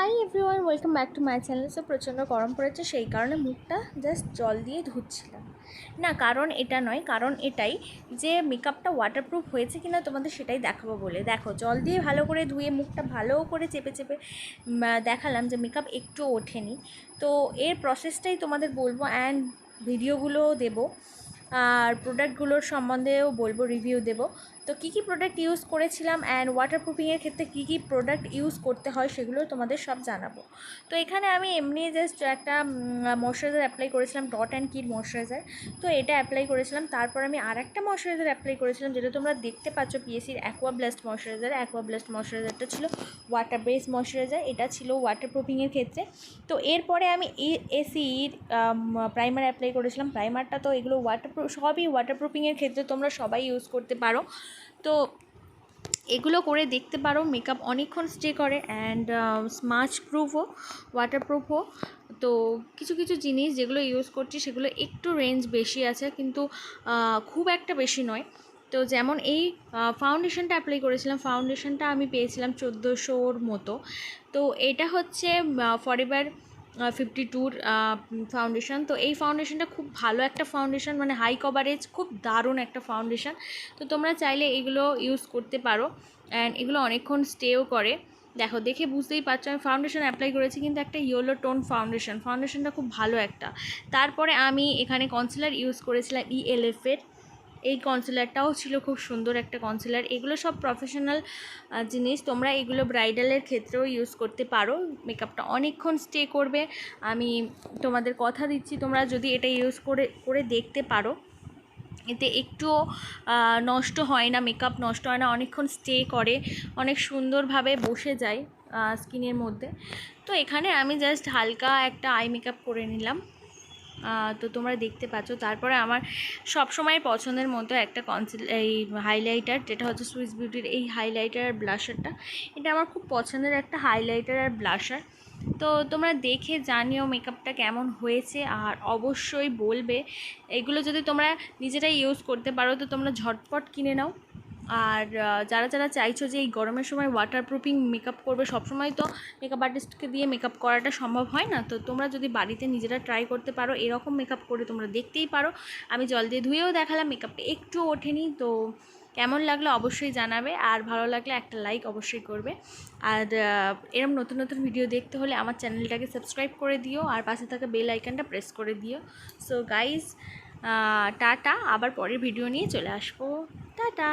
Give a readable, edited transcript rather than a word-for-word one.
Hi everyone, welcome back to my channel. So প্রচণ্ড গরম পড়েছে, সেই কারণে মুখটা জাস্ট জল দিয়ে ধুচ্ছিলাম না। কারণ এটা নয়, কারণ এটাই যে মেকআপটা ওয়াটারপ্রুফ হয়েছে কিনা তোমাদের সেটাই দেখাবো বলে। দেখো, জল দিয়ে ভালো করে ধুয়ে মুখটা ভালো করে চেপে চেপে দেখালাম যে মেকআপ একটু ওঠেনি। তো এর প্রসেসটাই তোমাদের বলবো অ্যান্ড ভিডিওগুলোও দেবো, আর প্রোডাক্টগুলোর সম্বন্ধেও বলবো, রিভিউ দেবো। তো কী কী প্রোডাক্ট ইউজ করেছিলাম অ্যান্ড ওয়াটারপ্রুফিংয়ের ক্ষেত্রে কী কী প্রোডাক্ট ইউজ করতে হয় সেগুলো তোমাদের সব জানাবো। তো এখানে আমি এমনি জাস্ট একটা ময়শ্চারাইজার অ্যাপ্লাই করেছিলাম, ডট অ্যান্ড কির ময়শ্চারাইজার। তো এটা অ্যাপ্লাই করেছিলাম। তারপর আমি আরেকটা ময়শ্চারাইজার অ্যাপ্লাই করেছিলাম, যেটা তোমরা দেখতে পাচ্ছ, পিএসির aqua blast moisturiser. Aqua blast ময়শ্চারাইজারটা ছিল ওয়াটার বেস ময়শ্চারাইজার, এটা ছিল ওয়াটারপ্রুফিংয়ের ক্ষেত্রে। তো এরপরে আমি এসির প্রাইমার অ্যাপ্লাই করেছিলাম। প্রাইমারটা তো এগুলো সবই ওয়াটারপ্রুফিংয়ের ক্ষেত্রে তোমরা সবাই ইউজ করতে পারো। তো এগুলো করে দেখতে পারো, মেকআপ অনেকক্ষণ স্টে করে অ্যান্ড স্মাচ প্রুফও, ওয়াটারপ্রুফও। তো কিছু কিছু জিনিস যেগুলো ইউজ করছি সেগুলো একটু রেঞ্জ বেশি আছে, কিন্তু খুব একটা বেশি নয়। তো যেমন এই ফাউন্ডেশনটা অ্যাপ্লাই করেছিলাম, ফাউন্ডেশনটা আমি পেয়েছিলাম 1400-র মতো। তো এটা হচ্ছে ফরএভার 52-র ফাউন্ডেশন। তো এই ফাউন্ডেশনটা খুব ভালো একটা ফাউন্ডেশন, মানে হাই কভারেজ, খুব দারুণ একটা ফাউন্ডেশন। তো তোমরা চাইলে এগুলো ইউজ করতে পারো অ্যান্ড এগুলো অনেকক্ষণ স্টেও করে। দেখো, দেখে বুঝতেই পারছো আমি ফাউন্ডেশন অ্যাপ্লাই করেছি, কিন্তু একটা ইয়েলো টোন ফাউন্ডেশনটা খুব ভালো একটা। তারপরে আমি এখানে কনসিলার ইউজ করেছিলাম ELF-এর। এই কনসিলারটাও ছিল খুব সুন্দর একটা কনসিলার। এগুলো সব প্রফেশনাল জিনিস, তোমরা এগুলো ব্রাইডালের ক্ষেত্রেও ইউজ করতে পারো, মেকআপটা অনেকক্ষণ স্টে করবে। আমি তোমাদের কথা দিচ্ছি, তোমরা যদি এটা ইউজ করে দেখতে পারো, এতে একটুও নষ্ট হয় না, মেকআপ নষ্ট হয় না, অনেকক্ষণ স্টে করে, অনেক সুন্দরভাবে বসে যায় স্কিনের মধ্যে। তো এখানে আমি জাস্ট হালকা একটা আই মেকআপ করে নিলাম। তো তোমরা দেখতে পাচ্ছ। তারপরে আমার সবসময় পছন্দের মতো একটা এই হাইলাইটার, যেটা হচ্ছে সুইস বিউটির এই হাইলাইটার আর ব্লাশারটা। এটা আমার খুব পছন্দের একটা হাইলাইটার আর ব্লাশার। তো তোমরা দেখে জানিও মেকআপটা কেমন হয়েছে, আর অবশ্যই বলবে। এগুলো যদি তোমরা নিজেরাই ইউজ করতে পারো তো তোমরা ঝটপট কিনে নাও। আর যারা যারা চাইছো যে এই গরমের সময় ওয়াটারপ্রুফিং মেকআপ করবে, সবসময় তো মেকআপ আর্টিস্টকে দিয়ে মেকআপ করাটা সম্ভব হয় না। তো তোমরা যদি বাড়িতে নিজেরা ট্রাই করতে পারো, এরকম মেকআপ করে তোমরা দেখতেই পারো। আমি জল দিয়ে ধুয়েও দেখালাম, মেকআপটা একটু ওঠেনি। তো কেমন লাগলো অবশ্যই জানাবে, আর ভালো লাগলে একটা লাইক অবশ্যই করবে। আর এরকম নতুন নতুন ভিডিও দেখতে হলে আমার চ্যানেলটাকে সাবস্ক্রাইব করে দিও, আর পাশে থাকা বেল আইকনটা প্রেস করে দিও। সো গাইজ, টাটা, আবার পরের ভিডিও নিয়ে চলে আসবো। টাটা।